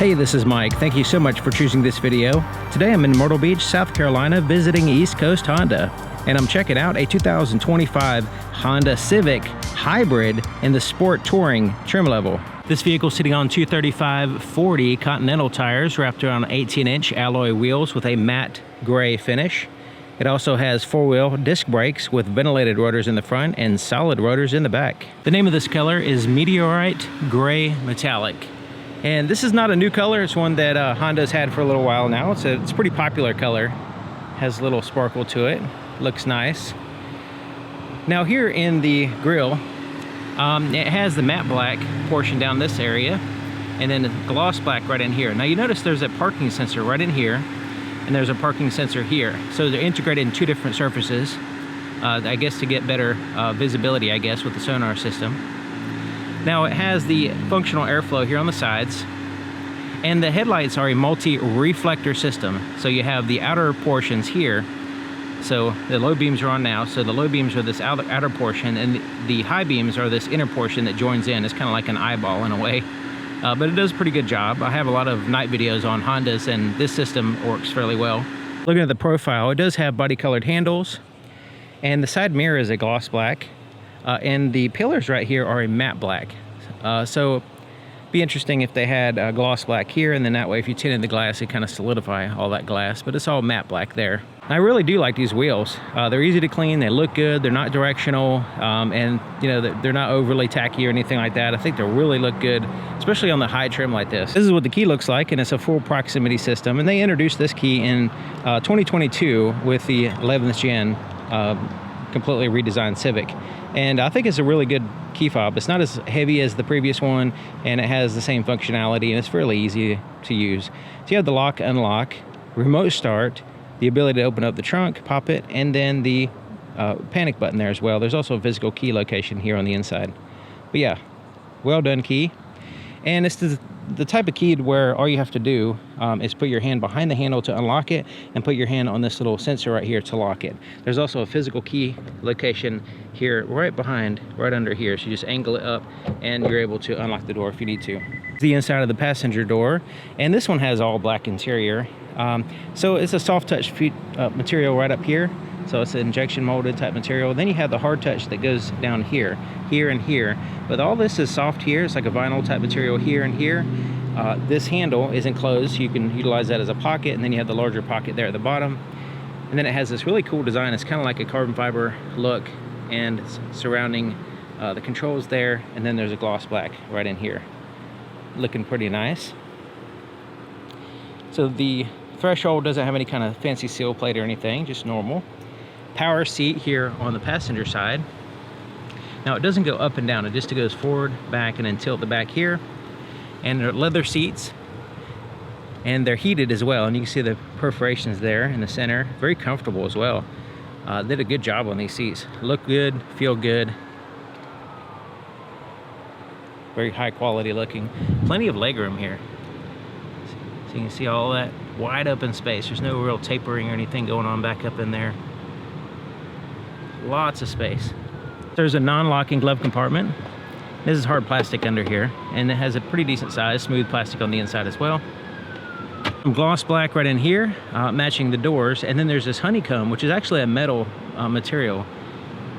Hey, this is Mike. Thank you so much for choosing this video. Today I'm in Myrtle Beach, South Carolina, visiting East Coast Honda, and I'm checking out a 2025 Honda Civic Hybrid in the Sport Touring trim level. This vehicle is sitting on 235/40 Continental tires wrapped around 18-inch alloy wheels with a matte gray finish. It also has four-wheel disc brakes with ventilated rotors in the front and solid rotors in the back. The name of this color is Meteorite Gray Metallic. And this is not a new color. It's one that Honda's had for a little while now. It's a pretty popular color. Has a little sparkle to it. Looks nice. Now here in the grille, it has the matte black portion down this area and then the gloss black right in here. Now you notice there's a parking sensor right in here and there's a parking sensor here. So they're integrated in two different surfaces, I guess to get better visibility, I guess, with the sonar system. Now it has the functional airflow here on the sides, and the headlights are a multi-reflector system. So you have the outer portions here. So the low beams are on now, so the low beams are this outer portion, and the high beams are this inner portion that joins in. It's kind of like an eyeball in a way, but it does a pretty good job. I have a lot of night videos on Hondas, and this system works fairly well. Looking at the profile, it does have body colored handles, and the side mirror is a gloss black, and the pillars right here are a matte black. So it'd be interesting if they had gloss black here, and then that way if you tinted the glass, it kind of solidify all that glass, but it's all matte black there. I really do like these wheels. They're easy to clean, they look good, they're not directional, and you know, they're not overly tacky or anything like that. I think they really look good, especially on the high trim like this. This is what the key looks like, and it's a full proximity system, and they introduced this key in 2022 with the 11th gen completely redesigned Civic. And I think it's a really good key fob. It's not as heavy as the previous one, and it has the same functionality, and it's fairly easy to use. So you have the lock, unlock, remote start, the ability to open up the trunk, pop it, and then the panic button there as well. There's also a physical key location here on the inside. But yeah, well done key. And it's the type of key where all you have to do is put your hand behind the handle to unlock it and put your hand on this little sensor right here to lock it. There's also a physical key location here right behind, right under here. So you just angle it up and you're able to unlock the door if you need to. The inside of the passenger door, and this one has all black interior. So it's a soft touch material right up here. So it's an injection molded type material. Then you have the hard touch that goes down here, here, and here. But all this is soft here. It's like a vinyl type material here and here. This handle is enclosed. You can utilize that as a pocket, and then you have the larger pocket there at the bottom. And then it has this really cool design. It's kind of like a carbon fiber look, and it's surrounding the controls there. And then there's a gloss black right in here. Looking pretty nice. So the threshold doesn't have any kind of fancy seal plate or anything, just normal. Power seat here on the passenger side. Now it doesn't go up and down, it just goes forward, back, and then tilt the back here. And they're leather seats, and they're heated as well, and you can see the perforations there in the center. Very comfortable as well. Did a good job on these seats. Look good, feel good. Very high quality looking. Plenty of legroom here. So you can see all that wide open space. There's no real tapering or anything going on back up in there. Lots of space. There's a non-locking glove compartment. This is hard plastic under here, and it has a pretty decent size, smooth plastic on the inside as well. Some gloss black right in here, matching the doors, and then there's this honeycomb, which is actually a metal material,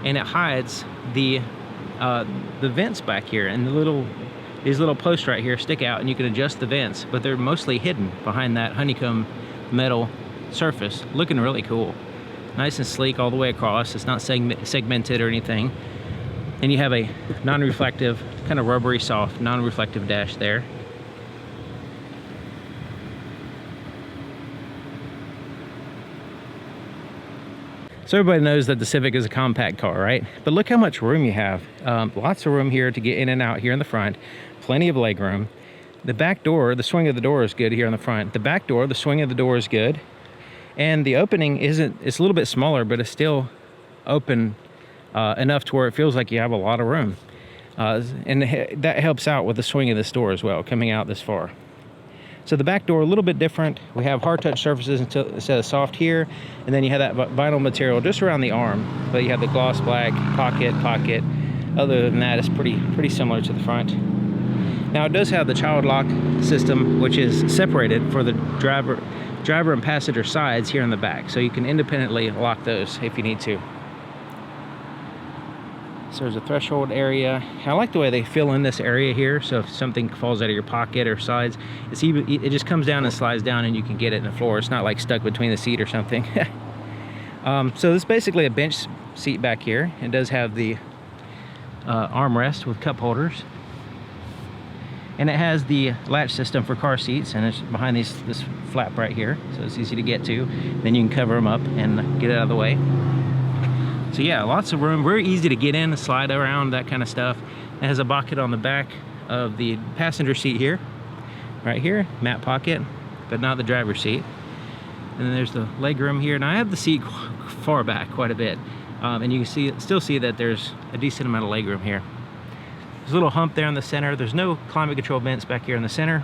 and it hides the vents back here, and these little posts right here stick out, and you can adjust the vents, but they're mostly hidden behind that honeycomb metal surface. Looking really cool. Nice and sleek all the way across. It's not segmented or anything. And you have a non-reflective, kind of rubbery soft, non-reflective dash there. So everybody knows that the Civic is a compact car, right? But look how much room you have. Lots of room here to get in and out here in the front. Plenty of leg room. The back door, the swing of the door is good here on the front. The back door, the swing of the door is good. And the opening it's a little bit smaller, but it's still open enough to where it feels like you have a lot of room. And that helps out with the swing of this door as well, coming out this far. So the back door, a little bit different. We have hard touch surfaces instead of soft here. And then you have that vinyl material just around the arm. But you have the gloss black, pocket. Other than that, it's pretty similar to the front. Now it does have the child lock system, which is separated for the driver and passenger sides here in the back, so you can independently lock those if you need to. So there's a threshold area. I like the way they fill in this area here, so if something falls out of your pocket or sides, it just comes down and slides down and you can get it in the floor. It's not like stuck between the seat or something. So this is basically a bench seat back here. It does have the armrest with cup holders. And it has the latch system for car seats, and it's behind this flap right here, so it's easy to get to. Then you can cover them up and get it out of the way. So yeah, lots of room, very easy to get in and slide around, that kind of stuff. It has a pocket on the back of the passenger seat here, right here, mat pocket, but not the driver's seat. And then there's the leg room here. Now I have the seat far back quite a bit, and you can still see that there's a decent amount of leg room here. There's a little hump there in the center. There's no climate control vents back here in the center.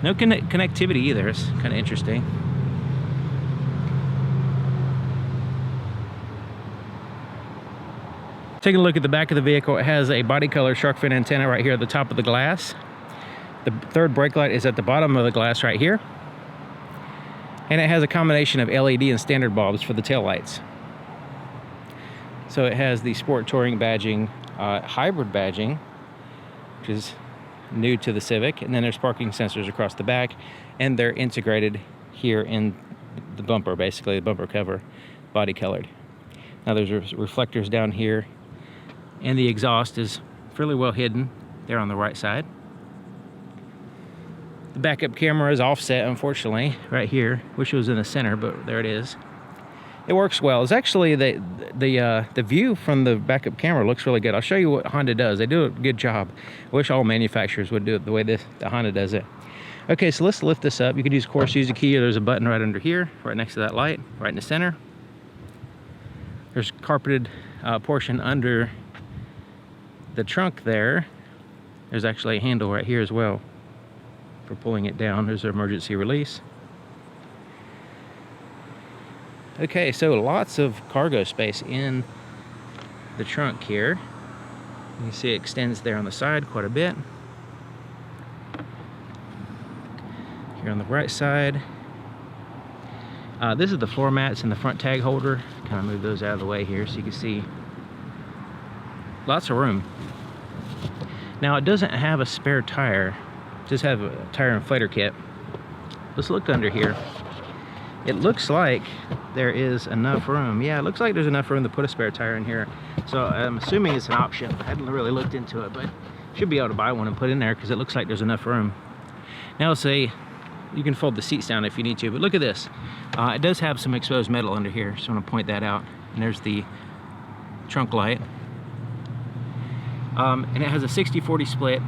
No connectivity either. It's kind of interesting. Taking a look at the back of the vehicle, it has a body color shark fin antenna right here at the top of the glass. The third brake light is at the bottom of the glass right here. And it has a combination of LED and standard bulbs for the tail lights. So it has the sport touring badging, hybrid badging, which is new to the Civic, and then there's parking sensors across the back, and they're integrated here in the bumper, basically the bumper cover, body colored. Now there's reflectors down here, and the exhaust is fairly well hidden there on the right side. The backup camera is offset, unfortunately, right here. Wish it was in the center, but there it is. It works well. It's actually the view from the backup camera looks really good. I'll show you what Honda does. They do a good job. I wish all manufacturers would do it the way the Honda does it. Okay, so let's lift this up. You can use use a key. There's a button right under here, right next to that light, right in the center. There's carpeted portion under the trunk there. There's actually a handle right here as well for pulling it down. There's an emergency release. Okay, so lots of cargo space in the trunk here. You can see it extends there on the side quite a bit. Here on the right side. This is the floor mats and the front tag holder. Kind of move those out of the way here so you can see lots of room. Now it doesn't have a spare tire, just have a tire inflator kit. Let's look under here. It looks like there is enough room. Yeah, it looks like there's enough room to put a spare tire in here. So I'm assuming it's an option. I hadn't really looked into it, but should be able to buy one and put in there because it looks like there's enough room. Now let's say you can fold the seats down if you need to, but look at this. It does have some exposed metal under here, so I want to point that out. And there's the trunk light. And it has a 60-40 split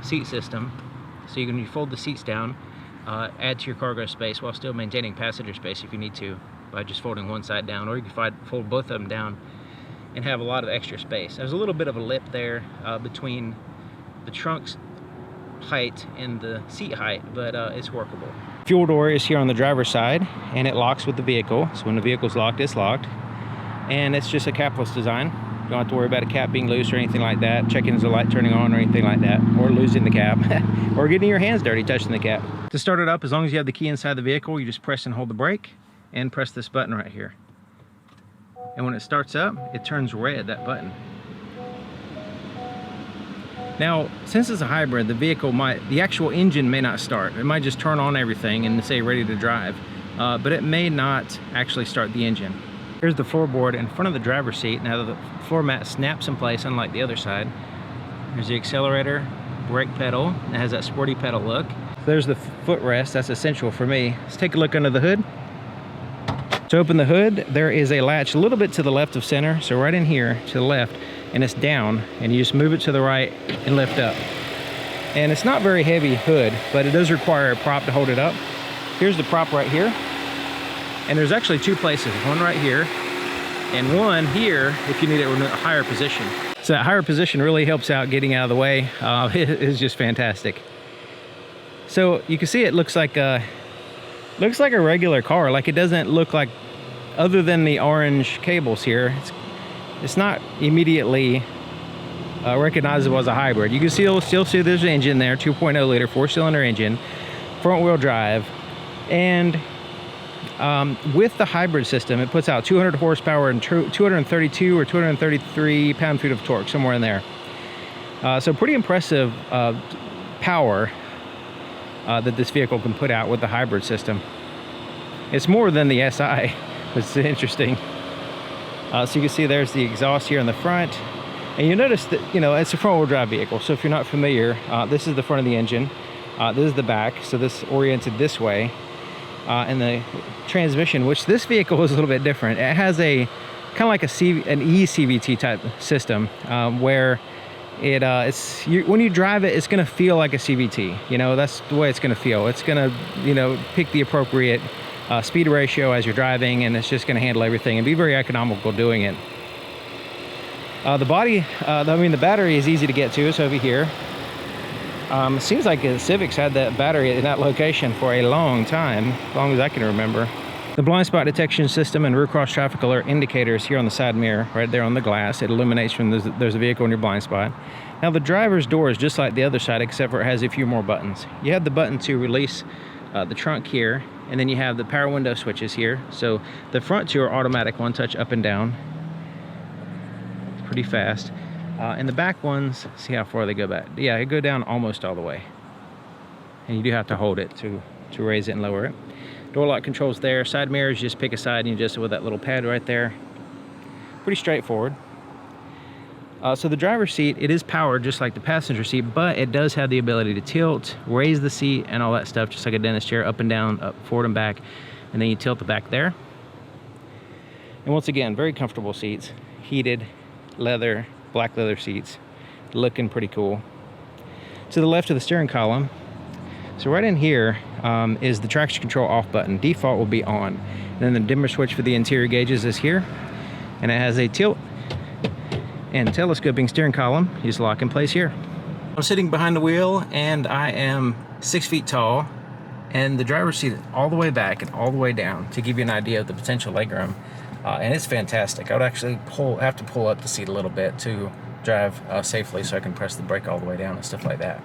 seat system, so you can fold the seats down, add to your cargo space while still maintaining passenger space if you need to by just folding one side down, or you can fold both of them down and have a lot of extra space. There's a little bit of a lip there between the trunk's height and the seat height, but it's workable. Fuel door is here on the driver's side, and it locks with the vehicle. So when the vehicle's locked, it's locked. And it's just a capless design. You don't have to worry about a cap being loose or anything like that, checking is the light turning on or anything like that, or losing the cap, or getting your hands dirty touching the cap. To start it up, as long as you have the key inside the vehicle, you just press and hold the brake, and press this button right here. And when it starts up, it turns red, that button. Now, since it's a hybrid, the actual engine may not start. It might just turn on everything and say ready to drive, but it may not actually start the engine. Here's the floorboard in front of the driver's seat. Now the floor mat snaps in place, unlike the other side. There's the accelerator, brake pedal. It has that sporty pedal look. There's the footrest, that's essential for me. Let's take a look under the hood. To open the hood, there is a latch a little bit to the left of center, so right in here to the left, and it's down, and you just move it to the right and lift up. And it's not very heavy hood, but it does require a prop to hold it up. Here's the prop right here. And there's actually two places, one right here and one here if you need it in a higher position. So that higher position really helps out getting out of the way. It is just fantastic. So you can see it looks like a regular car. Like, it doesn't look like, other than the orange cables here, it's not immediately recognizable as a hybrid. You can still see there's an engine there, 2.0 liter 4-cylinder engine, front wheel drive, and with the hybrid system, it puts out 200 horsepower and 232 or 233 pound-feet of torque, somewhere in there. So pretty impressive power that this vehicle can put out with the hybrid system. It's more than the SI, which is interesting. So you can see there's the exhaust here in the front. And you notice that, you know, it's a front-wheel drive vehicle. So if you're not familiar, this is the front of the engine. This is the back, so this oriented this way. And the transmission, which this vehicle is a little bit different. It has a kind of like an e-CVT type system, where when you drive it, it's going to feel like a CVT. You know, that's the way it's going to feel. It's going to, you know, pick the appropriate speed ratio as you're driving, and it's just going to handle everything and be very economical doing it. The battery is easy to get to. It's over here. It seems like the Civic's had that battery in that location for a long time, as long as I can remember. The blind spot detection system and rear cross traffic alert indicators here on the side mirror, right there on the glass. It illuminates when there's a vehicle in your blind spot. Now the driver's door is just like the other side, except for it has a few more buttons. You have the button to release the trunk here, and then you have the power window switches here. So the front two are automatic, one touch up and down. Pretty fast. And the back ones, see how far they go back. Yeah, they go down almost all the way. And you do have to hold it to raise it and lower it. Door lock controls there. Side mirrors, just pick a side and you adjust it with that little pad right there. Pretty straightforward. So the driver's seat, it is powered just like the passenger seat, but it does have the ability to tilt, raise the seat and all that stuff, just like a dentist chair, up and down, up, forward and back. And then you tilt the back there. And once again, very comfortable seats. Heated, leather, black leather seats, looking pretty cool. To the left of the steering column, so right in here is the traction control off button. Default will be on. And then the dimmer switch for the interior gauges is here, and it has a tilt and telescoping steering column. You just lock in place here. I'm sitting behind the wheel, and I am 6 feet tall, and the driver's seat is all the way back and all the way down to give you an idea of the potential legroom. And it's fantastic. I would actually have to pull up the seat a little bit to drive safely, so I can press the brake all the way down and stuff like that.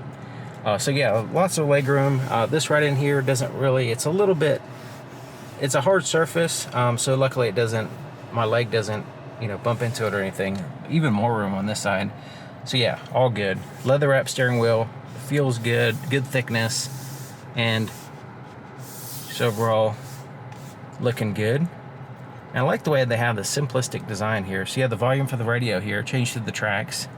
So yeah, lots of leg room. This right in here doesn't really, it's a hard surface, so luckily it doesn't, my leg doesn't, you know, bump into it or anything. Even more room on this side. So yeah, all good. Leather wrap steering wheel, feels good, good thickness, and just overall looking good. And I like the way they have the simplistic design here. So you have the volume for the radio here, changed to the tracks.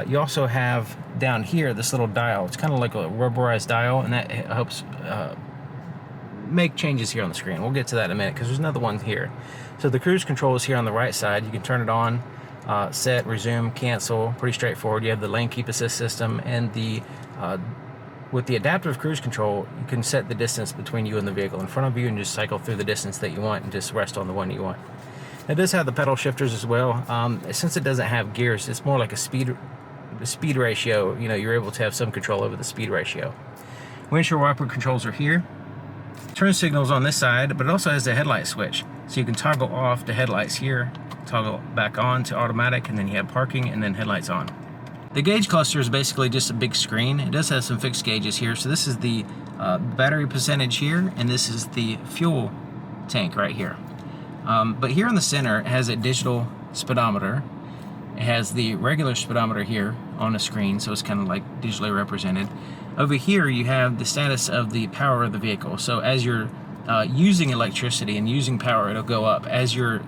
You also have down here this little dial. It's kind of like a rubberized dial, and that helps make changes here on the screen. We'll get to that in a minute because there's another one here. So the cruise control is here on the right side. You can turn it on, set, resume, cancel. Pretty straightforward. You have the lane keep assist system, and with the adaptive cruise control, you can set the distance between you and the vehicle in front of you and just cycle through the distance that you want and just rest on the one you want. It does have the pedal shifters as well. Since it doesn't have gears, it's more like a speed ratio. You know, you're able to have some control over the speed ratio. Windshield wiper controls are here. Turn signals on this side, but it also has the headlight switch. So you can toggle off the headlights here, toggle back on to automatic, and then you have parking and then headlights on. The gauge cluster is basically just a big screen. It does have some fixed gauges here. So this is the battery percentage here, and this is the fuel tank right here. But here in the center, it has a digital speedometer. It has the regular speedometer here on the screen, so it's kind of like digitally represented. Over here, you have the status of the power of the vehicle. So as you're using electricity and using power, it'll go up. As you're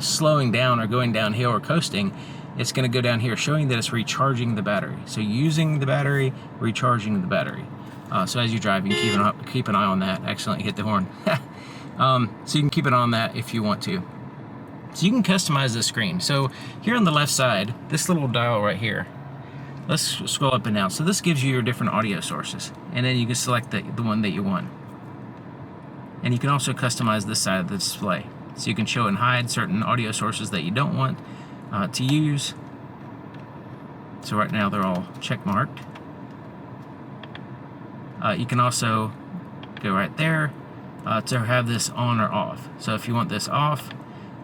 slowing down or going downhill or coasting, it's going to go down here, showing that it's recharging the battery. So using the battery, recharging the battery. So as you drive, you can keep an eye on that. Accidentally hit the horn. So you can keep it on that if you want to. So you can customize the screen. So here on the left side, this little dial right here, let's scroll up and down. So this gives you your different audio sources, and then you can select the one that you want. And you can also customize this side of the display. So you can show and hide certain audio sources that you don't want to use. So right now they're all check marked. You can also go right there to have this on or off. So if you want this off,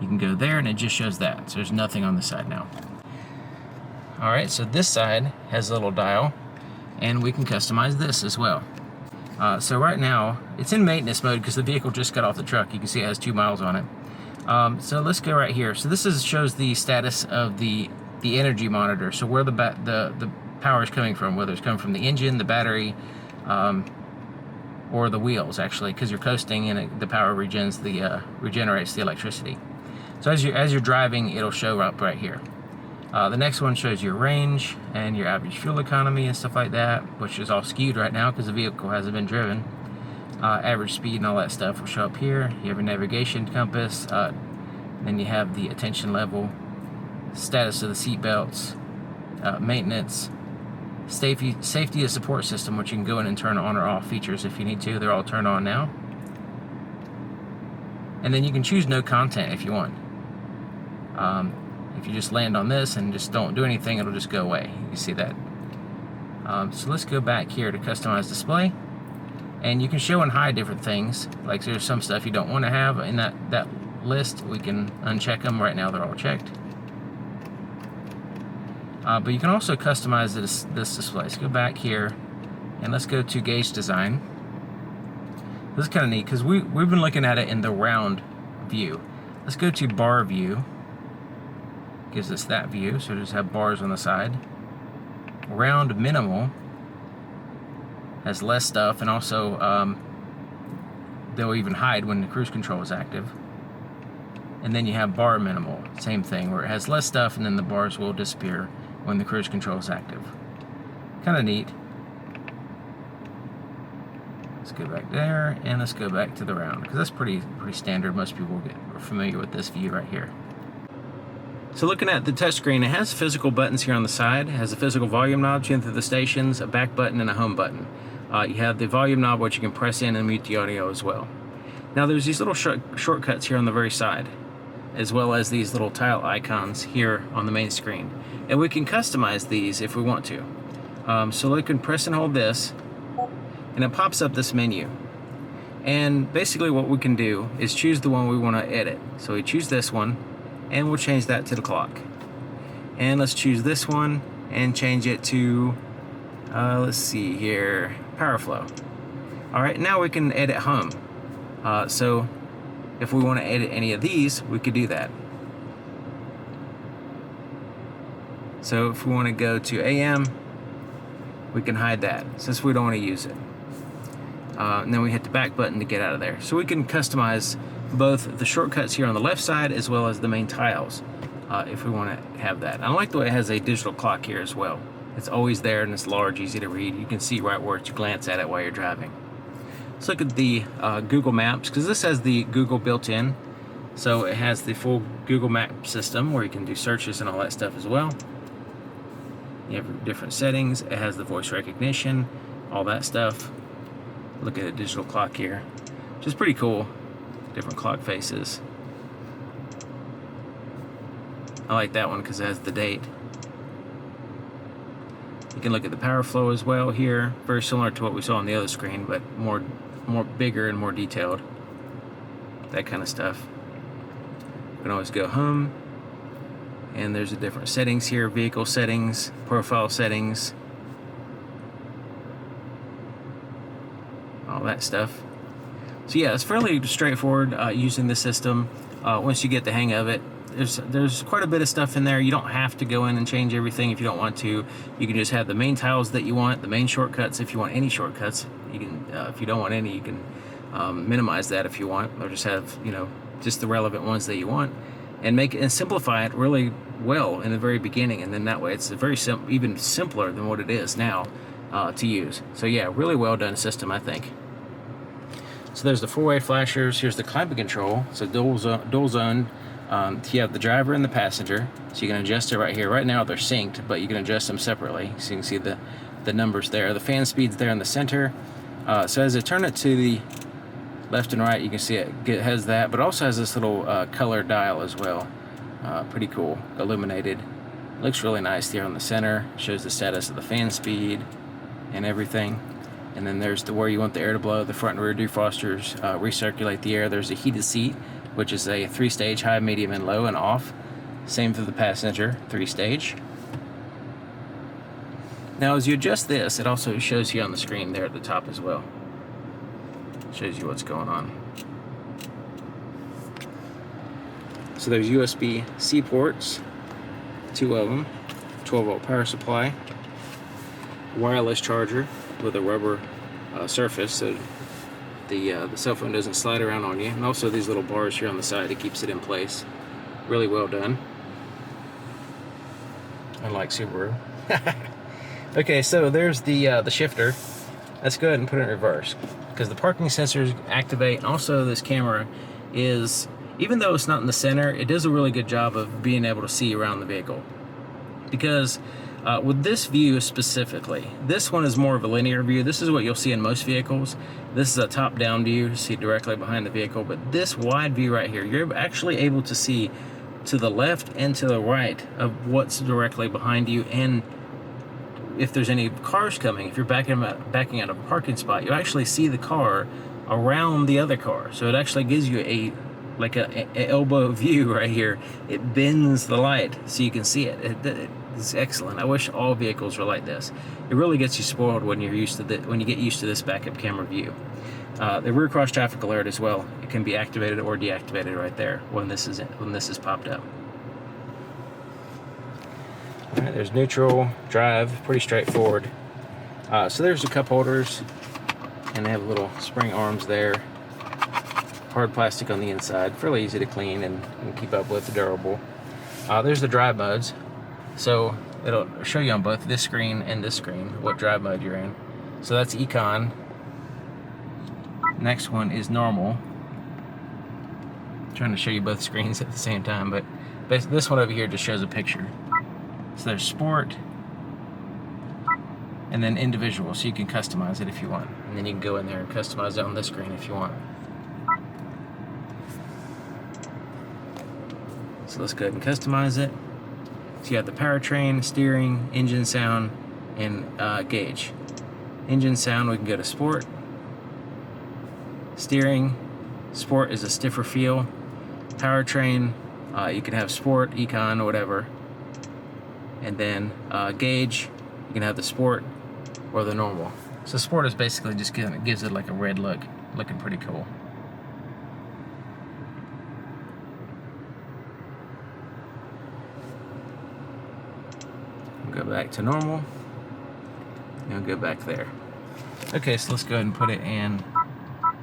you can go there and it just shows that. So there's nothing on the side now. All right, so this side has a little dial, and we can customize this as well. So right now, it's in maintenance mode because the vehicle just got off the truck. You can see it has 2 miles on it. So let's go right here. So this shows the status of the energy monitor. So where the power is coming from, whether it's coming from the engine, the battery, or the wheels, actually, because you're coasting and the power regenerates the electricity. So as you're driving, it'll show up right here. The next one shows your range and your average fuel economy and stuff like that, which is all skewed right now because the vehicle hasn't been driven. Average speed and all that stuff will show up here. You have a navigation compass, then you have the attention level, status of the seat belts, maintenance, safety and support system, which you can go in and turn on or off features if you need to. They're all turned on now. And then you can choose no content if you want. If you just land on this and just don't do anything, it'll just go away. You see that. So let's go back here to customize display. And you can show and hide different things. Like there's some stuff you don't want to have in that list. We can uncheck them. Right now they're all checked. But you can also customize this display. Let's go back here and let's go to gauge design. This is kind of neat because we've been looking at it in the round view. Let's go to bar view. Gives us that view, so just have bars on the side. Round minimal has less stuff, and also they'll even hide when the cruise control is active. And then you have bar minimal, same thing, where it has less stuff and then the bars will disappear when the cruise control is active. Kind of neat. Let's go back there and let's go back to the round because that's pretty standard. Most people are familiar with this view right here. So looking at the touchscreen, it has physical buttons here on the side. It has a physical volume knob to enter the stations, a back button, and a home button. You have the volume knob, which you can press in and mute the audio as well. Now there's these little shortcuts here on the very side, as well as these little tile icons here on the main screen. And we can customize these if we want to. So we can press and hold this, and it pops up this menu. And basically what we can do is choose the one we want to edit. So we choose this one, and we'll change that to the clock. And let's choose this one and change it to, let's see here, power flow. All right, now we can edit hum. So if we want to edit any of these, we could do that. So if we want to go to AM, we can hide that since we don't want to use it. And then we hit the back button to get out of there. So we can customize both the shortcuts here on the left side as well as the main tiles if we want to have that. I like the way it has a digital clock here as well. It's always there and it's large, easy to read. You can see right where to glance at it while you're driving. Let's look at the Google Maps because this has the Google built in. So it has the full Google Map system where you can do searches and all that stuff as well. You have different settings. It has the voice recognition, all that stuff. Look at the digital clock here, which is pretty cool. Different clock faces. I like that one because it has the date. You can look at the power flow as well here. Very similar to what we saw on the other screen, but more bigger and more detailed. That kind of stuff. You can always go home. And there's the different settings here. Vehicle settings, profile settings. All that stuff. So yeah, it's fairly straightforward using the system. Once you get the hang of it, there's quite a bit of stuff in there. You don't have to go in and change everything if you don't want to. You can just have the main tiles that you want, the main shortcuts if you want any shortcuts. You can, if you don't want any, you can minimize that if you want, or just have just the relevant ones that you want, and make it and simplify it really well in the very beginning. And then that way, it's a very even simpler than what it is now to use. So yeah, really well done system, I think. So there's the four-way flashers. Here's the climate control. So dual zone. You have the driver and the passenger. So you can adjust it right here. Right now they're synced, but you can adjust them separately. So you can see the numbers there. The fan speed's there in the center. So as I turn it to the left and right, you can see it has that, but also has this little color dial as well. Pretty cool, illuminated. Looks really nice there on the center. Shows the status of the fan speed and everything. And then there's where you want the air to blow, the front and rear defrosters, recirculate the air. There's a heated seat, which is a 3-stage, high, medium, and low, and off. Same for the passenger, 3-stage. Now as you adjust this, it also shows you on the screen there at the top as well. Shows you what's going on. So there's USB-C ports, 2 of them, 12-volt power supply, wireless charger with a rubber surface so the cell phone doesn't slide around on you, and also these little bars here on the side, it keeps it in place. Really well done. Unlike Subaru. Okay, so there's the shifter. Let's go ahead and put it in reverse because the parking sensors activate. And also this camera is, even though it's not in the center, it does a really good job of being able to see around the vehicle. Because with this view specifically, this one is more of a linear view. This is what you'll see in most vehicles. This is a top-down view to see directly behind the vehicle, but this wide view right here, you're actually able to see to the left and to the right of what's directly behind you, and if there's any cars coming, if you're backing out of a parking spot, you actually see the car around the other car. So it actually gives you a elbow view right here. It bends the light so you can see it. It's excellent. I wish all vehicles were like this. It really gets you spoiled when you're used to when you get used to this backup camera view. The rear cross traffic alert as well. It can be activated or deactivated right there when this is popped up. All right, there's neutral, drive, pretty straightforward. So there's the cup holders, and they have little spring arms there. Hard plastic on the inside, fairly easy to clean and keep up with, durable. There's the drive modes. So it'll show you on both this screen and this screen what drive mode you're in. So that's Econ. Next one is normal. I'm trying to show you both screens at the same time, but this one over here just shows a picture. So there's sport, and then individual, so you can customize it if you want. And then you can go in there and customize it on this screen if you want. So let's go ahead and customize it. So you have the powertrain, steering, engine sound, and gauge. Engine sound, we can go to sport. Steering, sport is a stiffer feel. Powertrain, you can have sport, econ, or whatever. And then gauge, you can have the sport or the normal. So sport is basically just gives it like a red look, looking pretty cool. Go back to normal, and we'll go back there. Okay, so let's go ahead and put it in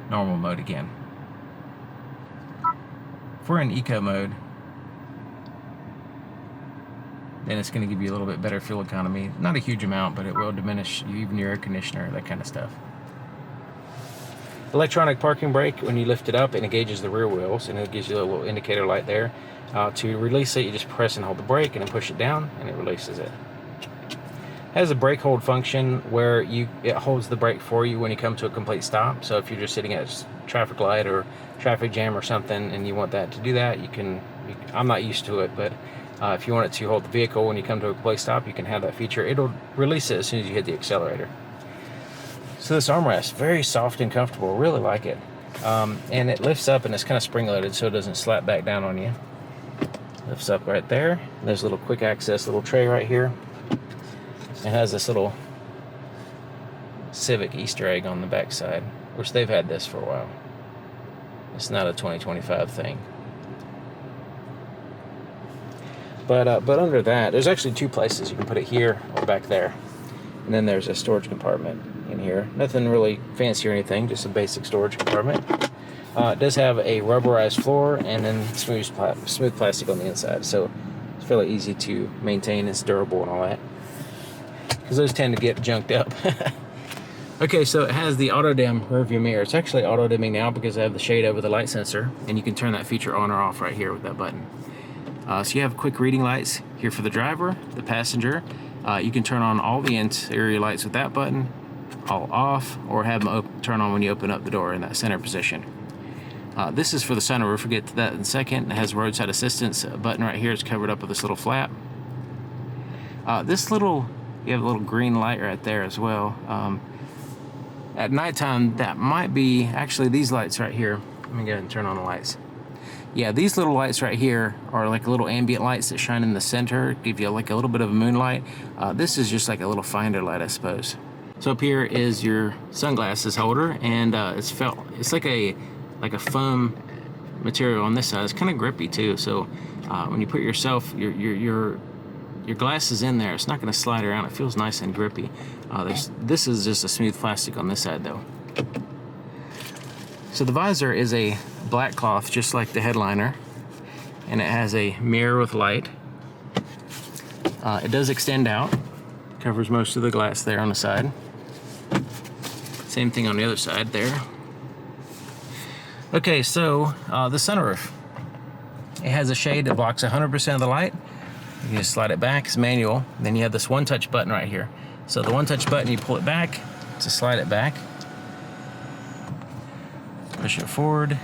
normal mode again. If we're in eco mode, then it's going to give you a little bit better fuel economy. Not a huge amount, but it will diminish even your air conditioner, that kind of stuff. Electronic parking brake, when you lift it up, it engages the rear wheels, and it gives you a little indicator light there. To release it, you just press and hold the brake, and then push it down, and it releases it. Has a brake hold function where it holds the brake for you when you come to a complete stop. So if you're just sitting at a traffic light or traffic jam or something and you want that to do that, you can. I'm not used to it, but if you want it to hold the vehicle when you come to a complete stop, you can have that feature. It'll release it as soon as you hit the accelerator. So this armrest, very soft and comfortable. Really like it. And it lifts up and it's kind of spring loaded so it doesn't slap back down on you. Lifts up right there. There's a little quick access little tray right here. It has this little Civic Easter egg on the back side, which they've had this for a while. It's not a 2025 thing. But under that, there's actually two places. You can put it here or back there. And then there's a storage compartment in here. Nothing really fancy or anything, just a basic storage compartment. It does have a rubberized floor and then smooth plastic on the inside. So it's fairly easy to maintain. It's durable and all that, because those tend to get junked up. Okay, so it has the auto dim rear view mirror. It's actually auto dimming now because I have the shade over the light sensor, and you can turn that feature on or off right here with that button. So you have quick reading lights here for the driver, the passenger. You can turn on all the interior lights with that button, all off, or have them turn on when you open up the door in that center position. This is for the sunroof. We'll get to that in a second. It has roadside assistance button right here. It's covered up with this little flap. You have a little green light right there as well. At nighttime, that might be actually these lights right here. Let me go ahead and turn on the lights. Yeah, these little lights right here are like little ambient lights that shine in the center, give you like a little bit of a moonlight. This is just like a little finder light, I suppose. So up here is your sunglasses holder, and it's like a foam material on this side. It's kind of grippy too. So when you put your glasses in there, it's not going to slide around. It feels nice and grippy. This is just a smooth plastic on this side though. So the visor is a black cloth, just like the headliner, and it has a mirror with light. It does extend out, covers most of the glass there on the side. Same thing on the other side there. Okay, so the sunroof. It has a shade that blocks 100% of the light. You just slide it back, it's manual. Then you have this one-touch button right here. So the one-touch button, you pull it back to slide it back. Push it forward.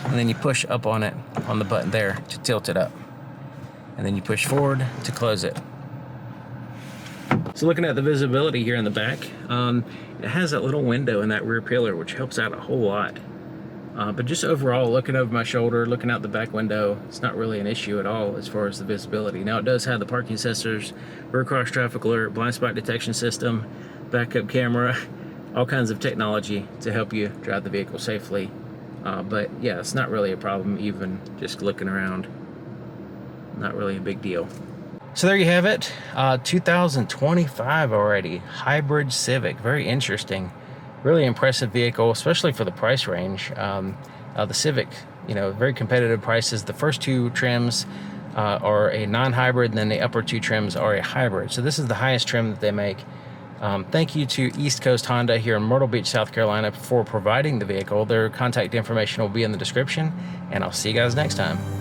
And then you push up on it, on the button there, to tilt it up. And then you push forward to close it. So looking at the visibility here in the back, it has that little window in that rear pillar, which helps out a whole lot. But just overall, looking over my shoulder, looking out the back window, it's not really an issue at all as far as the visibility. Now it does have the parking sensors, rear cross traffic alert, blind spot detection system, backup camera, all kinds of technology to help you drive the vehicle safely. But yeah, it's not really a problem even just looking around. Not really a big deal. So there you have it, 2025 already, hybrid Civic, very interesting. Really impressive vehicle, especially for the price range. The Civic, very competitive prices. The first two trims are a non-hybrid, and then the upper two trims are a hybrid. So this is the highest trim that they make. Thank you to East Coast Honda here in Myrtle Beach, South Carolina for providing the vehicle. Their contact information will be in the description, and I'll see you guys next time.